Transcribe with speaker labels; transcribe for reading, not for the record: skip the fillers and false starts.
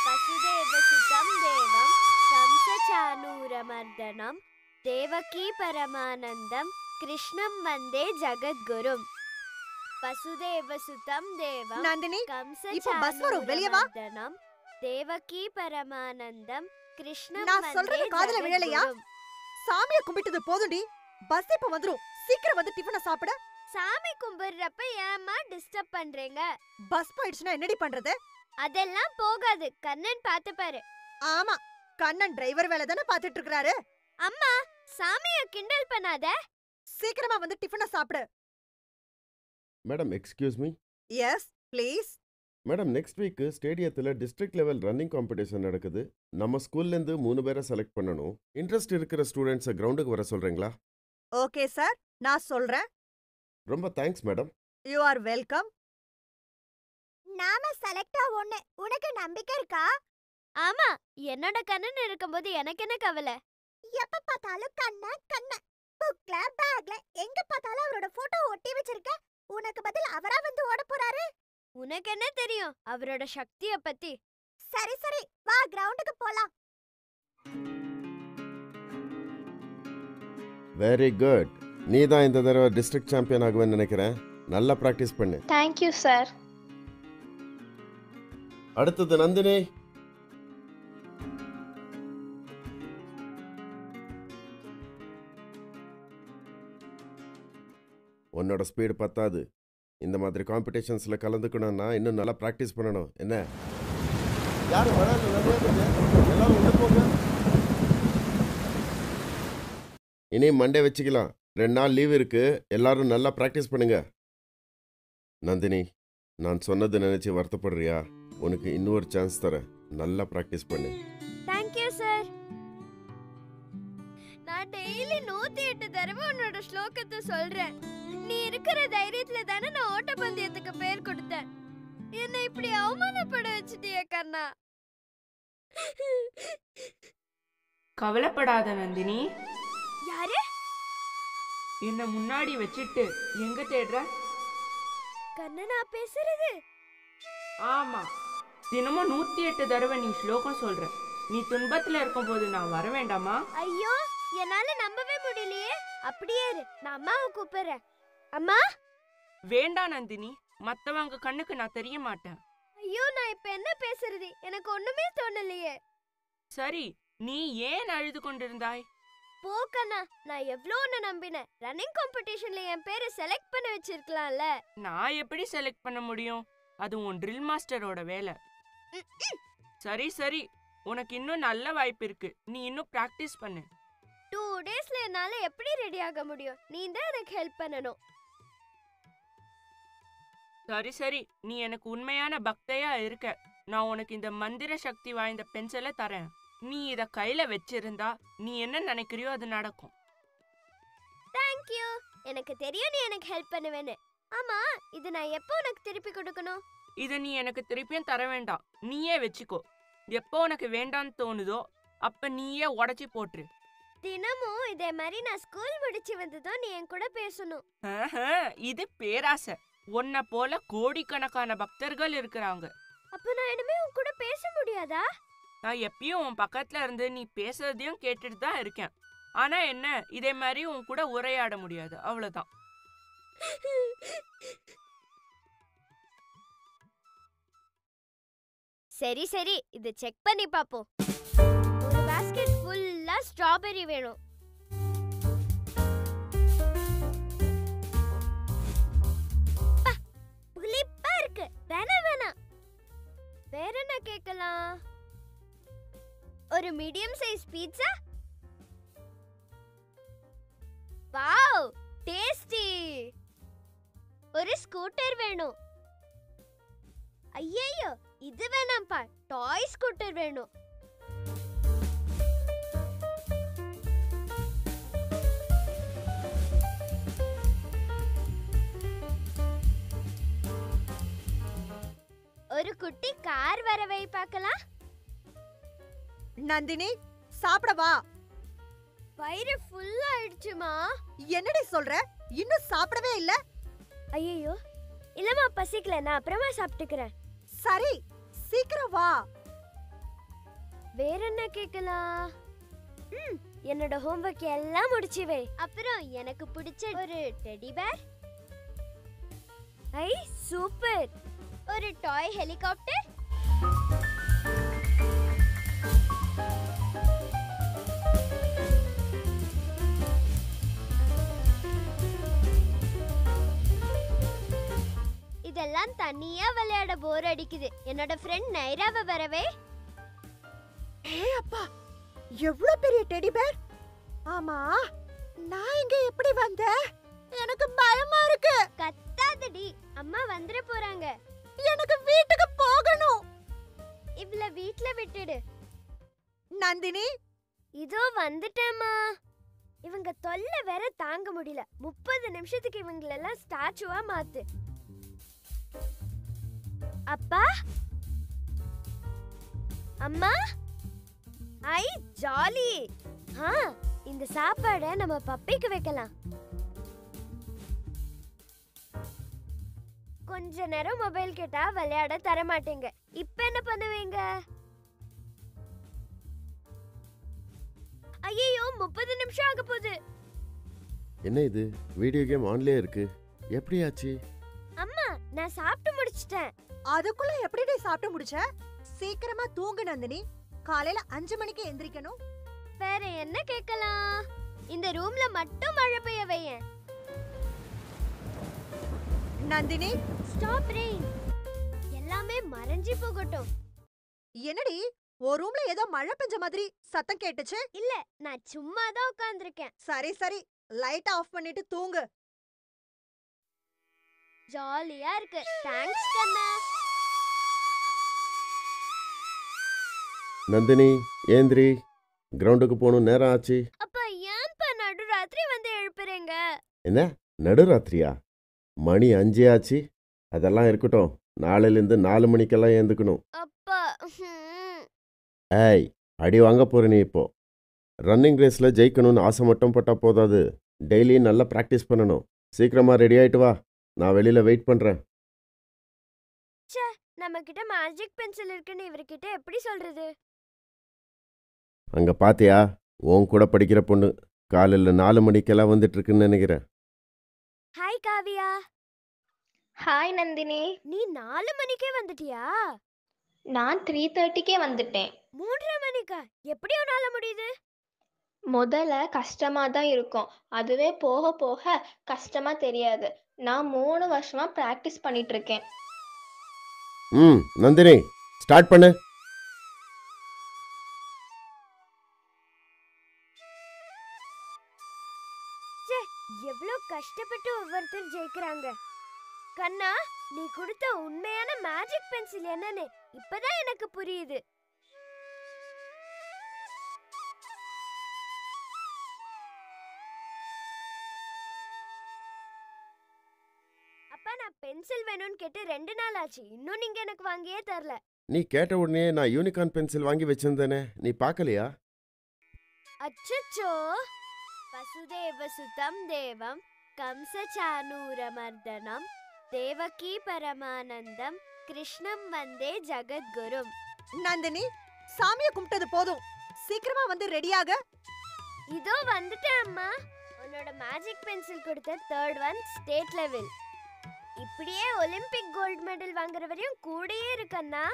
Speaker 1: வசுதேவசுதம் தேவம் கம்சசானூரமர்தனம் தேவகீ பரமானந்தம் கிருஷ்ணம் வந்தே ஜகத்குரும். வசுதேவசுதம் தேவம்
Speaker 2: நந்தினி, இப்போ பஸ் வரும், வெளிய வா.
Speaker 1: கம்சசானூரமர்தனம் தேவகீ பரமானந்தம் கிருஷ்ணம்
Speaker 2: நான்
Speaker 1: வந்தே
Speaker 2: சொல்றது காதுல விழலையா?
Speaker 1: ஜகத்குரும்.
Speaker 2: சாமியை கும்பிட்டது போதும்டி. பஸ் இப்ப வந்துரும். சீக்கிரம் வந்து டிஃபனை சாப்பிட.
Speaker 1: சாமி கும்பிடுறப்ப ஏமா டிஸ்டர்ப் பண்றீங்க?
Speaker 2: பஸ் போயிடுச்சுன்னா என்னடி பண்றது?
Speaker 1: அதெல்லாம் போகாது, கண்ணன் பாத்துப்பாரு.
Speaker 2: ஆமா, கண்ணன் டிரைவர் வேலை தானே பாத்துட்டு இருக்காரு.
Speaker 1: அம்மா, சாமிய கிண்டல் பண்ணாத.
Speaker 2: சீக்கிரமா வந்து டிஃபனை சாப்பிடு.
Speaker 3: Madam, excuse me.
Speaker 2: Yes please.
Speaker 3: Madam, next week ஸ்டேடியத்தில் டிஸ்ட்ரிக்ட் லெவல் ரன்னிங் காம்படிஷன் நடக்குது. நம்ம ஸ்கூல்லேருந்து 3 பேரை செலக்ட் பண்ணணும். இன்ட்ரெஸ்ட் இருக்கிற ஸ்டூடெண்ட்ஸை கிரவுண்டுக்கு வர சொல்கிறீங்களா?
Speaker 2: ஓகே சார், நான் சொல்றேன்.
Speaker 3: ரொம்ப thanks madam.
Speaker 2: You are welcome.
Speaker 1: நாம செலக்ட் ஆவோன்னு உனக்கு நம்பிக்கை இருக்கா? ஆமா, என்னோட கண்ணன் இருக்கும்போது எனக்கு என்ன கவலை? எப்ப பார்த்தாலும் கண்ணன் புக்ல பேக்ல எங்க பார்த்தாலும் அவரோட போட்டோ ஒட்டி வச்சிருக்க. உனக்கு பதில் அவரா வந்து ஓட போறாரு. உனக்கு என்ன தெரியும் அவரோட சக்திய பத்தி? சரி சரி, வா கிரவுண்டுக்கு போலாம்.
Speaker 3: Very good. நீ தான் இந்த தடவை டிஸ்ட்ரிக்ட் சாம்பியன் ஆகுவேன்னு நினைக்கிறேன். நல்லா ப்ராக்டிஸ் பண்ணு.
Speaker 4: Thank you sir.
Speaker 3: அடுத்தது நந்தினி. உன்னோட ஸ்பீடு பத்தாது. இந்த மாதிரி காம்படிஷன்ஸில் கலந்துக்கணும்னா இன்னும் நல்லா ப்ராக்டிஸ் பண்ணணும். என்ன யாரும் எல்லாரும் உள்ள போங்க. இனி மண்டே வச்சுக்கலாம். 2 நாள் லீவ் இருக்கு. எல்லாரும் நல்லா ப்ராக்டிஸ் பண்ணுங்க. நந்தினி, நான் சொன்னது நினைச்சு வருத்தப்படுறியா? உனக்கு இன்னொரு சான்ஸ் தரேன். நல்லா ப்ராக்டிஸ் பண்ணு.
Speaker 1: Thank you sir. நான் டெய்லி 108 தடவை உன்னோட ஸ்லோகத்தை சொல்றேன். நீ இருக்கிற தைரியத்துல தானே நான் ஓட்டப்பந்தயத்துக்கு பேர் கொடுத்தேன். என்ன இப்படி அவமானப்பட வச்சிட்டியே கண்ணா.
Speaker 5: கவலைப்படாத நந்தினி.
Speaker 1: யாரு?
Speaker 5: என்ன முன்னாடி வச்சிட்டு எங்க தேடுற?
Speaker 1: கண்ணனா பேசுறது?
Speaker 5: ஆமா, தினமும் 108 தடவை நீ ஸ்லோகம் சொல்ற. நீ துன்பத்துல இருக்கும் போது நான் வர வேண்டாமா?
Speaker 1: ஐயோ, என்னால நம்பவே முடியலையே. அப்படியே இரு, நான் அம்மாவை கூப்பிடுறேன். அம்மா.
Speaker 5: வேண்டாம் நந்தினி, மத்தவங்க கண்ணுக்கு நான் தெரிய மாட்டேன்.
Speaker 1: ஐயோ, நான் இப்ப என்ன பேசுறது? எனக்கு ஒண்ணுமே தோணலையே.
Speaker 5: சரி, நீ ஏன் அழுது கொண்டிருந்தாய்?
Speaker 1: போக்கண்ணா, நான் எவ்வளோ உன்னை நம்பினேன். ரன்னிங் காம்படிஷன்ல என் பேரை செலக்ட் பண்ண வச்சிருக்கலாம்ல.
Speaker 5: நான் எப்படி செலக்ட் பண்ண முடியும்? அது உன் ட்ரில் மாஸ்டரோட வேலை. சரி சரி, உனக்கு இன்னும் நல்ல வாய்ப்பு இருக்கு. நீ இன்னும் பிராக்டிஸ் பண்ணு.
Speaker 1: 2 டேஸ்ல என்னால எப்படி ரெடி ஆக முடியும்? நீ தான் எனக்கு ஹெல்ப் பண்ணணும்.
Speaker 5: சரி சரி, நீ எனக்கு உண்மையான பக்தையா இருக்க. நான் உனக்கு இந்த மந்திர சக்தி வாய்ந்த பென்சிலை தரேன். நீ இத கையில வச்சிருந்தா நீ என்ன நினைக்கிறியோ அது நடக்கும்.
Speaker 1: தேங்க்யூ. எனக்கு தெரியும் நீ எனக்கு ஹெல்ப் பண்ணுவேன்னு. ஆமா, இது நான் எப்போ உனக்கு திருப்பி கொடுக்கணும்?
Speaker 5: இத நீ எனக்கு திருப்பியும் தர வேண்டாம். நீயே வச்சுக்கோ. எப்போ உனக்கு வேண்டான்னு தோணுதோ அப்ப நீயே உடைச்சி போட்டுரு.
Speaker 1: தினமும் இதே மாதிரி நான் ஸ்கூல் முடிச்சு வந்ததும் நீ என் கூட பேசணும்.
Speaker 5: இது பேராசை. உன்னை போல கோடிக்கணக்கான பக்தர்கள் இருக்கிறாங்க.
Speaker 1: அப்ப நான் இனிமே உன் கூட பேச முடியாதா?
Speaker 5: நான் எப்பயும் உன் பக்கத்துல இருந்து நீ பேசுறதையும் கேட்டுட்டு தான் இருக்கேன். ஆனா என்ன, இதே மாதிரி உன் கூட உரையாட முடியாது, அவ்வளவுதான்.
Speaker 1: சரி சரி, இது செக் பண்ணி பாப்போம். ஒரு பாஸ்கெட் ஃபுல்லா ஸ்ட்ராபெரி வேணும். புளிப்பா இருக்கு. வேணாம். வேற என்ன கேட்கலாம்? ஒரு medium size pizza. Wow, tasty. ஒரு ஸ்கூட்டர் வேணும். ஐயோ, இது வேணாம்ப்பா. டாய் ஸ்கூட்டர் வேணும். ஒரு குட்டி கார் வரவை பார்க்கலாம்.
Speaker 2: நந்தினி, சாப்பிட வா.
Speaker 1: வயிறு ஃபுல் ஆயிடுச்சுமா.
Speaker 2: என்னடி சொல்ற? இன்னும் சாப்பிடவே இல்ல?
Speaker 1: ஐயோ, இல்லம்மா பசிக்கல, நான் அப்புறமா சாப்பிட்டுக்கிறேன்.
Speaker 2: சரி சீக்கிரம் வா.
Speaker 1: வேற என்ன கேக்கலாம்? என்னோட ஹோம்வொர்க் எல்லாம் முடிச்சு வை. அப்புறம் எனக்கு பிடிச்ச ஒரு டெடி பேர். ஐ சூப்பர். ஒரு டாய் ஹெலிகாப்டர். இதெல்லாம் தனியா விளையாட போர் அடிக்குது. என்னோட ஃப்ரெண்ட் நைராவை வரவே.
Speaker 2: ஏய் அப்பா, எவ்வளவு பெரிய டெடி பேர். ஆமா, நான் இங்க எப்படி வந்தேன்? எனக்கு பயமா இருக்கு.
Speaker 1: கத்தாதடி, அம்மா வந்துட போறாங்க.
Speaker 2: எனக்கு வீட்டுக்கு போகணும்.
Speaker 1: இவ்ள வீட்ல விட்டுடு.
Speaker 2: நந்தினி,
Speaker 1: இதோ வந்துட்டேம்மா. இவங்க தொல்லை வேற தாங்க முடியல. 30 நிமிஷத்துக்கு இவங்களெல்லாம் ஸ்டாச்சுவா மாத்து. அப்பா, அம்மா, ஐ ஜாலி. இந்த சாப்பாடை நம்ம பப்பிக்கு வைக்கலாம். கொஞ்ச நேரம் மொபைல் கேட்டா விளையாட தர மாட்டீங்க. இப்ப என்ன பண்ணுவீங்க? ஐயோ, 30 நிமிஷம் ஆக போகுது.
Speaker 3: என்ன இது, வீடியோ கேம் ஆன்லயே இருக்கு, எப்படி ஆச்சு?
Speaker 1: அம்மா, நான் சாப்பிட்டு முடிச்சிட்டேன்.
Speaker 2: அதுக்குள்ள எப்படி சாப்பிட்டு முடிச்ச? சீக்கிரமா தூங்கு நந்தினி. காலையில 5 மணிக்கு எந்திரிக்கணும்.
Speaker 1: வேற என்ன கேட்கலாம்? இந்த ரூம்ல மட்டும் மழை பெய்ய வையேன்.
Speaker 2: Nandini,
Speaker 1: stop rain. எல்லாமே மறைஞ்சி போகட்டும்.
Speaker 2: என்னடி ஒரு ரூம்ல ஏதோ மழை பெஞ்ச மாதிரி சத்தம் கேட்டுச்சு?
Speaker 1: இல்ல, நான் சும்மா தான் உட்கார்ந்திருக்கேன்.
Speaker 2: சரி சரி, லைட் ஆஃப் பண்ணிட்டு தூங்கு.
Speaker 1: ஜாலியா இருக்கு. தேங்க்ஸ் கண்ணா.
Speaker 3: நந்தினி ஏந்திரி, கிரவுண்டுக்கு போகணும், நேரம் ஆச்சு.
Speaker 1: அப்பா, ஏன்பா நடுராத்திரி வந்து எழுப்புறீங்க?
Speaker 3: என்ன நடுராத்திரியா? மணி 5 ஆச்சு. அதெல்லாம் இருக்கட்டும், நாளையிலேருந்து 4 மணிக்கெல்லாம் ஏந்துக்கணும்.
Speaker 1: அப்பா,
Speaker 3: ஏய், அடி வாங்க போற நீ இப்போ. ரன்னிங் ரேஸில் ஜெயிக்கணும்னு ஆசை மட்டும் பட்டா போதாது, டெய்லி நல்லா ப்ராக்டிஸ் பண்ணணும். சீக்கிரமாக ரெடி ஆகிட்டு வா, நான் வெளியில் வெயிட் பண்ணுறேன்.
Speaker 1: நம்ம கிட்ட மேஜிக் பென்சில் இருக்குன்னு இவர்கிட்ட எப்படி சொல்றது?
Speaker 3: அங்கே பாத்தியா, உன் கூட படிக்கிற பொண்ணு காலையில் 4 மணிக்கெல்லாம் வந்துட்டு இருக்குன்னு நினைக்கிறேன்.
Speaker 1: ஹாய் காவியா.
Speaker 4: ஹாய் நந்தினி.
Speaker 1: நீ 4 மணிக்கே வந்துட்டியா?
Speaker 4: நான் 3:30க்கே வந்துட்டேன்.
Speaker 1: 3:30 மணிக்கா? எப்படி உன்னால முடியுது?
Speaker 4: முதல்ல கஷ்டமாக தான் இருக்கும், அதுவே போக போக கஷ்டமாக தெரியாது. நான் 3 வருஷமாக ப்ராக்டிஸ் பண்ணிட்டு இருக்கேன்.
Speaker 3: நந்தினி, ஸ்டார்ட் பண்ணு.
Speaker 1: எவ்வளவு கஷ்டப்பட்டு ஒவ்வொருத்தர் ஜெயிக்கிறாங்க. கண்ணா, நீ கொடுத்த உண்மையான மேஜிக் பென்சில் என்னன்னு இப்பதான் எனக்கு புரியுது. அப்பா, நான் பென்சில் வேணும்னு கேட்டு 2 நாள் ஆச்சு. இன்னும் நீங்க எனக்கு வாங்கியே தரல.
Speaker 3: நீ கேட்ட உடனே நான் யூனிகார்ன் பென்சில் வாங்கி வச்சிருந்தேனே, நீ பார்க்கலையா?
Speaker 1: அச்சச்சோ. வசுதேவ சுதம் தேவம் கம்சசானூரமர்தனம் தேவகி பரமானந்தம் கிருஷ்ணம் வந்தே ஜகத்குரும்.
Speaker 2: நந்தினி, சாமியை கும்பிட்டது போதும், சீக்கிரமா வந்து ரெடியாக.
Speaker 1: இதோ வந்துட்டேன் அம்மா. உன்னோட மேஜிக் பென்சில் கொடுத்த 3rd ஒன் ஸ்டேட் லெவல். இப்படியே ஒலிம்பிக் கோல்ட் மெடல் வாங்குற வரையும் கூடயே இருக்கண்ணா.